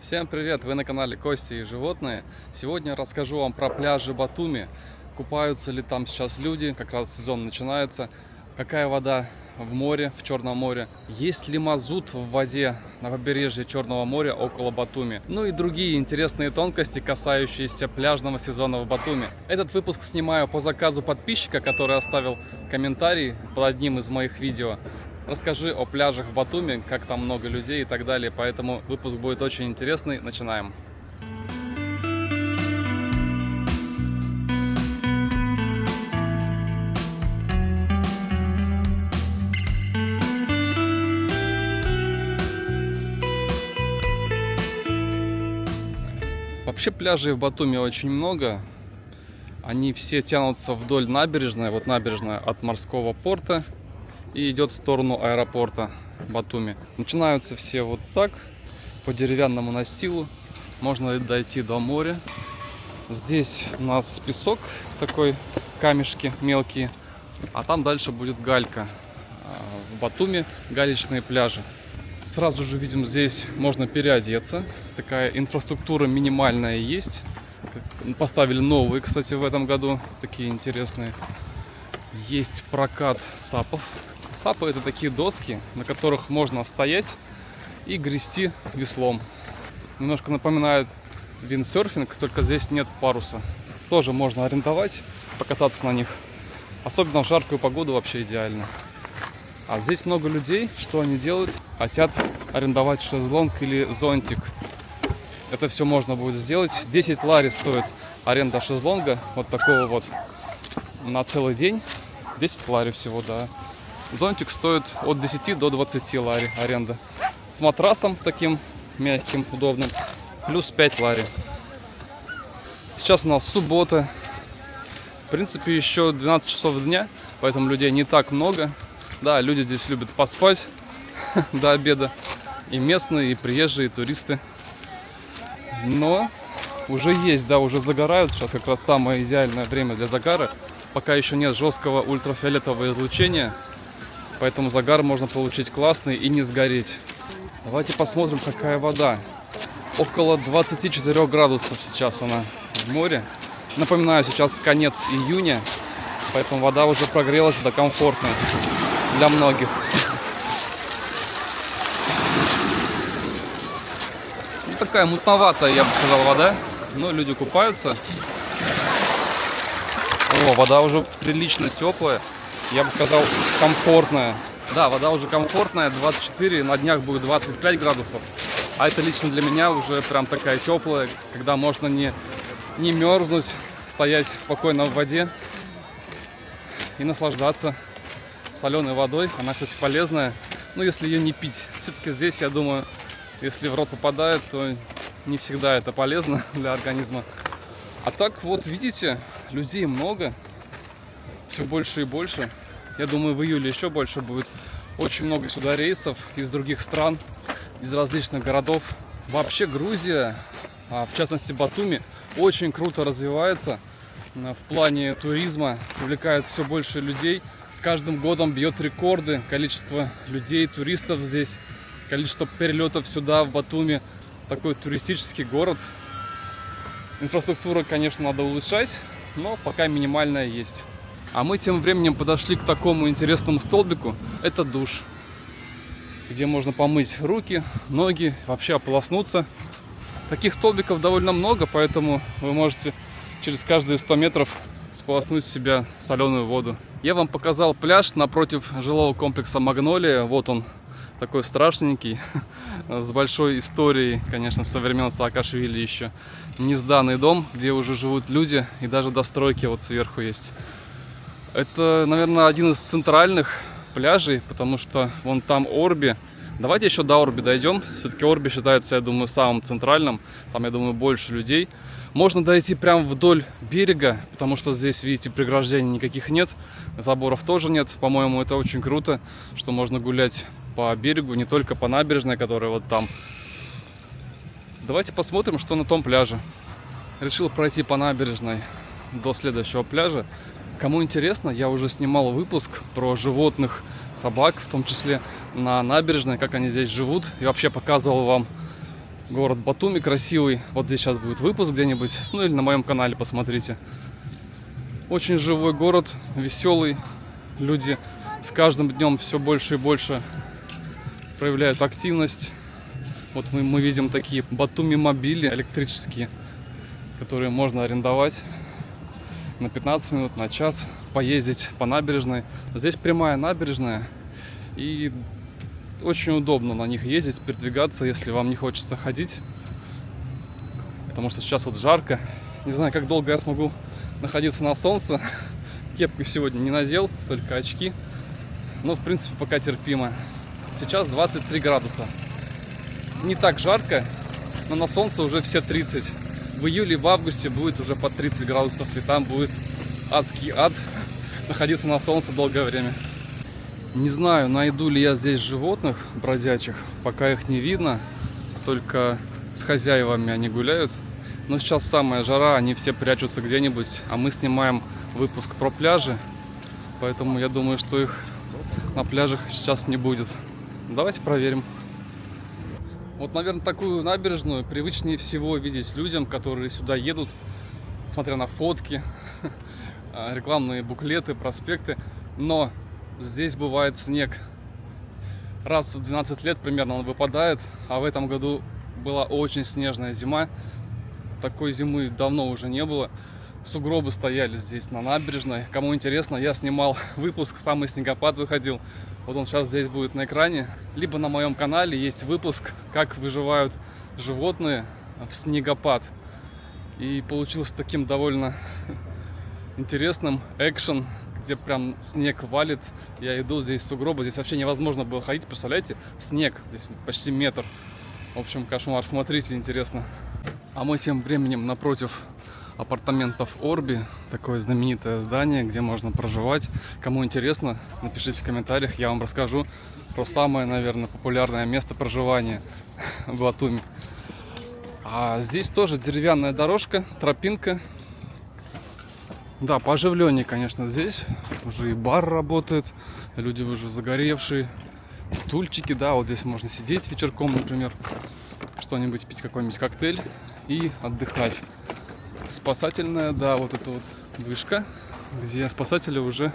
Всем привет! Вы на канале Кости и животные. Сегодня расскажу вам про пляжи Батуми. Купаются ли там сейчас люди, как раз сезон начинается. Какая вода в море, в Черном море. Есть ли мазут в воде на побережье Черного моря около Батуми. Ну и другие интересные тонкости, касающиеся пляжного сезона в Батуми. Этот выпуск снимаю по заказу подписчика, который оставил комментарий под одним из моих видео. Расскажи о пляжах в Батуми, как там много людей и так далее. Поэтому выпуск будет очень интересный. Начинаем. Вообще пляжей в Батуми очень много. Они все тянутся вдоль набережной. Вот набережная от морского порта и идет в сторону аэропорта Батуми. Начинаются все вот так, по деревянному настилу. Можно дойти до моря. Здесь у нас песок такой, камешки мелкие. А там дальше будет галька. В Батуми галечные пляжи. Сразу же видим, здесь можно переодеться. Такая инфраструктура минимальная есть. Поставили новые, кстати, в этом году. Такие интересные. Есть прокат сапов. Сапы — это такие доски, на которых можно стоять и грести веслом. Немножко напоминает виндсерфинг, только здесь нет паруса. Тоже можно арендовать, покататься на них. Особенно в жаркую погоду вообще идеально. А здесь много людей. Что они делают? Хотят арендовать шезлонг или зонтик. Это все можно будет сделать. 10 лари стоит аренда шезлонга. Вот такого вот на целый день. 10 лари всего, да. Зонтик стоит от 10 до 20 лари аренда. С матрасом таким мягким, удобным. Плюс 5 лари. Сейчас у нас суббота. В принципе, еще 12 часов дня. Поэтому людей не так много. Да, люди здесь любят поспать до обеда. И местные, и приезжие, и туристы. Но уже есть, да, уже загорают. Сейчас как раз самое идеальное время для загара. Пока еще нет жесткого ультрафиолетового излучения. Поэтому загар можно получить классный и не сгореть. Давайте посмотрим, какая вода. Около 24 градусов сейчас она в море. Напоминаю, сейчас конец июня. Поэтому вода уже прогрелась до комфортной для многих. Ну, такая мутноватая, я бы сказал, вода. Но люди купаются. О, вода уже прилично теплая. Я бы сказал, комфортная. Да, вода уже комфортная, 24, на днях будет 25 градусов. А это лично для меня уже прям такая теплая, когда можно не мерзнуть, стоять спокойно в воде и наслаждаться соленой водой. Она, кстати, полезная, ну, если ее не пить. Все-таки здесь, я думаю, если в рот попадает, то не всегда это полезно для организма. А так вот, видите, людей много. Все больше и больше. Я думаю, в июле еще больше будет. Очень много сюда рейсов из других стран, из различных городов. Вообще Грузия, в частности Батуми, очень круто развивается в плане туризма. Привлекает все больше людей. С каждым годом бьет рекорды. Количество людей, туристов здесь. Количество перелетов сюда, в Батуми. Такой туристический город. Инфраструктуру, конечно, надо улучшать, но пока минимальная есть. А мы тем временем подошли к такому интересному столбику. Это душ, где можно помыть руки, ноги, вообще ополоснуться. Таких столбиков довольно много, поэтому вы можете через каждые 100 метров сполоснуть в себя соленую воду. Я вам показал пляж напротив жилого комплекса Магнолия. Вот он, такой страшненький, с большой историей, конечно, со времен Саакашвили еще. Несданный дом, где уже живут люди, и даже достройки вот сверху есть. Это, наверное, один из центральных пляжей, потому что вон там Орби. Давайте еще до Орби дойдем. Все-таки Орби считается, я думаю, самым центральным. Там, я думаю, больше людей. Можно дойти прямо вдоль берега, потому что здесь, видите, преграждений никаких нет. Заборов тоже нет. По-моему, это очень круто, что можно гулять по берегу, не только по набережной, которая вот там. Давайте посмотрим, что на том пляже. Решил пройти по набережной до следующего пляжа. Кому интересно, я уже снимал выпуск про животных, собак, в том числе на набережной, как они здесь живут. И вообще показывал вам Город Батуми красивый. Вот здесь сейчас будет выпуск где-нибудь. Ну или на моем канале посмотрите. Очень живой город, веселый. Люди с каждым днем все больше и больше проявляют активность. Вот мы видим такие Батуми мобили электрические, которые можно арендовать на 15 минут, на час, поездить по набережной. Здесь прямая набережная, и очень удобно на них ездить, передвигаться, если вам не хочется ходить. Потому что сейчас вот жарко. Не знаю, как долго я смогу находиться на солнце. Кепку сегодня не надел, только очки. Но, в принципе, пока терпимо. Сейчас 23 градуса. Не так жарко, но на солнце уже все 30. В июле и в августе будет уже по 30 градусов, и там будет адский ад находиться на солнце долгое время. Не знаю, найду ли я здесь животных бродячих, пока их не видно, только с хозяевами они гуляют. Но сейчас самая жара, они все прячутся где-нибудь, а мы снимаем выпуск про пляжи, поэтому я думаю, что их на пляжах сейчас не будет. Давайте проверим. Вот, наверное, такую набережную привычнее всего видеть людям, которые сюда едут, смотря на фотки, рекламные буклеты, проспекты. Но здесь бывает снег. Раз в 12 лет примерно он выпадает, а в этом году была очень снежная зима. Такой зимы давно уже не было. Сугробы стояли здесь на набережной. Кому интересно, я снимал выпуск, самый снегопад выходил. Вот он сейчас здесь будет на экране. Либо на моем канале есть выпуск, как выживают животные в снегопад. И получился таким довольно интересным экшен, где прям снег валит. Я иду, здесь сугробы, здесь вообще невозможно было ходить, представляете? Снег, здесь почти метр. В общем, кошмар, смотрите, интересно. А мы тем временем напротив апартаментов Орби, такое знаменитое здание, где можно проживать. Кому интересно, напишите в комментариях, я вам расскажу про самое, наверное, популярное место проживания в Батуми. А здесь тоже деревянная дорожка, тропинка. Да, пооживленнее, конечно, здесь. Уже и бар работает, люди уже загоревшие. Стульчики, да, вот здесь можно сидеть вечерком, например, что-нибудь пить, какой-нибудь коктейль и отдыхать. Спасательная, да, вот эта вот вышка, где спасатели уже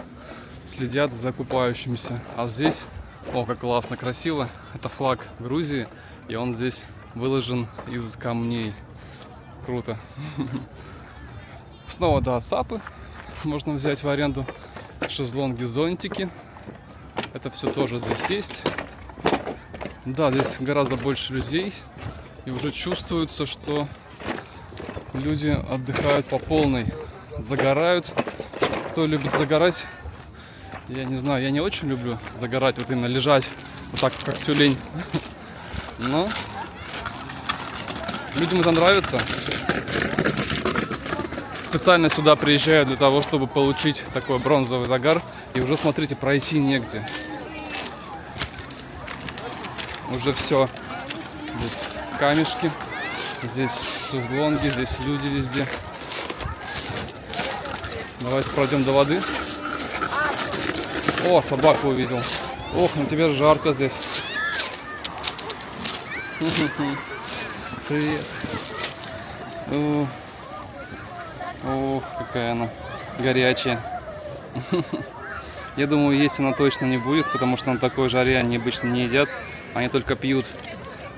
следят за купающимися. А здесь, о, как классно, красиво, это флаг Грузии, и он здесь выложен из камней. Круто. Снова, да, сапы можно взять в аренду, шезлонги, зонтики. Это все тоже здесь есть. Да, здесь гораздо больше людей, и уже чувствуется, что люди отдыхают по полной, загорают. Кто любит загорать, я не знаю, я не очень люблю загорать, вот именно лежать, вот так, как тюлень. Но людям это нравится. Специально сюда приезжаю для того, чтобы получить такой бронзовый загар. И уже, смотрите, пройти негде. Уже все. Здесь камешки, здесь шезлонги, здесь люди везде. Давайте пройдем до воды. О, собаку увидел. Ох, ну тебе жарко здесь. Привет. Ох, какая она горячая. Я думаю, есть она точно не будет, потому что на такой жаре они обычно не едят, они только пьют.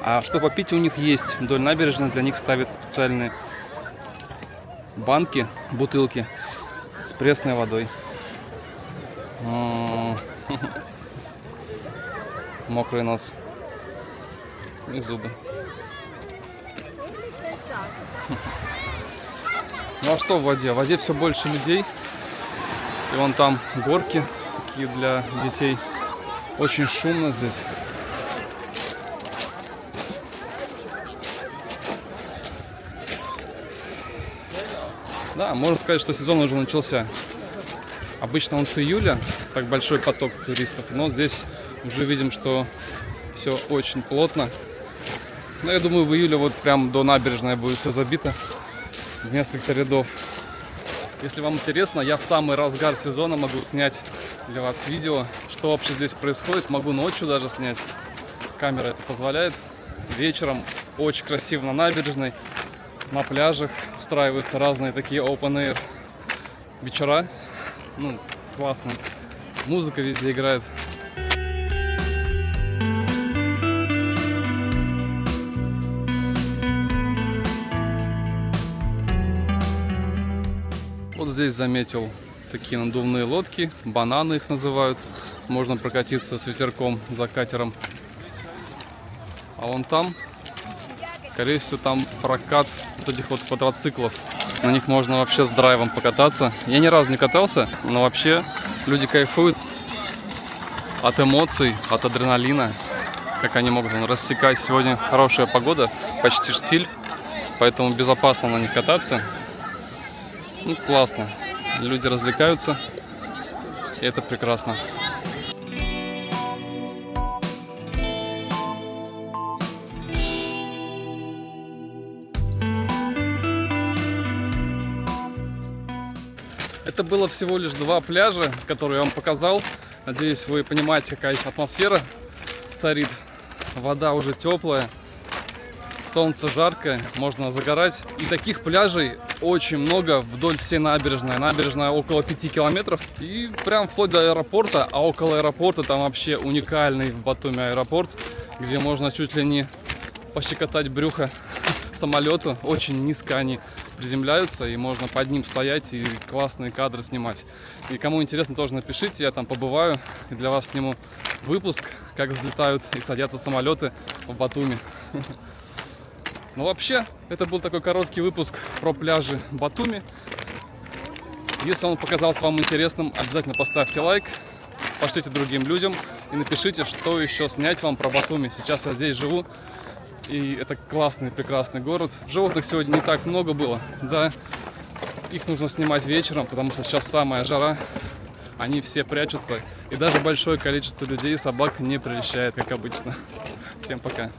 А что попить у них есть, вдоль набережной для них ставят специальные банки, бутылки с пресной водой. Мокрый нос и зубы. Ну а что в воде? В воде все больше людей. И вон там горки такие для детей. Очень шумно здесь. Да, можно сказать, что сезон уже начался. Обычно он с июля, так большой поток туристов, но здесь уже видим, что все очень плотно. Но я думаю, в июле вот прям до набережной будет все забито в несколько рядов. Если вам интересно, я в самый разгар сезона могу снять для вас видео, что вообще здесь происходит. Могу ночью даже снять. Камера это позволяет. Вечером очень красиво на набережной, на пляжах устраиваются разные такие open-air вечера. Ну, классно. Музыка везде играет. Вот здесь заметил такие надувные лодки, бананы их называют. Можно прокатиться с ветерком за катером. А вон там, скорее всего, там прокат вот этих вот квадроциклов. На них можно вообще с драйвом покататься. Я ни разу не катался, но вообще люди кайфуют от эмоций, от адреналина. Как они могут рассекать. Сегодня хорошая погода, почти штиль, поэтому безопасно на них кататься. Ну, классно. Люди развлекаются, и это прекрасно. Это было всего лишь 2 пляжа, которые я вам показал. Надеюсь, вы понимаете, какая здесь атмосфера царит. Вода уже теплая, солнце жаркое, можно загорать. И таких пляжей очень много вдоль всей набережной. Набережная около 5 километров. И прям вплоть до аэропорта. А около аэропорта там вообще уникальный в Батуми аэропорт, где можно чуть ли не пощекотать брюхо самолету. Очень низко они приземляются, и можно под ним стоять и классные кадры снимать. И кому интересно, тоже напишите, я там побываю и для вас сниму выпуск, как взлетают и садятся самолеты в Батуми. Ну вообще, это был такой короткий выпуск про пляжи Батуми. Если он показался вам интересным, обязательно поставьте лайк, пошлите другим людям и напишите, что еще снять вам про Батуми. Сейчас я здесь живу. И это классный, прекрасный город. Животных сегодня не так много было, да. Их нужно снимать вечером, потому что сейчас самая жара. Они все прячутся. И даже большое количество людей и собак не прельщает, как обычно. Всем пока.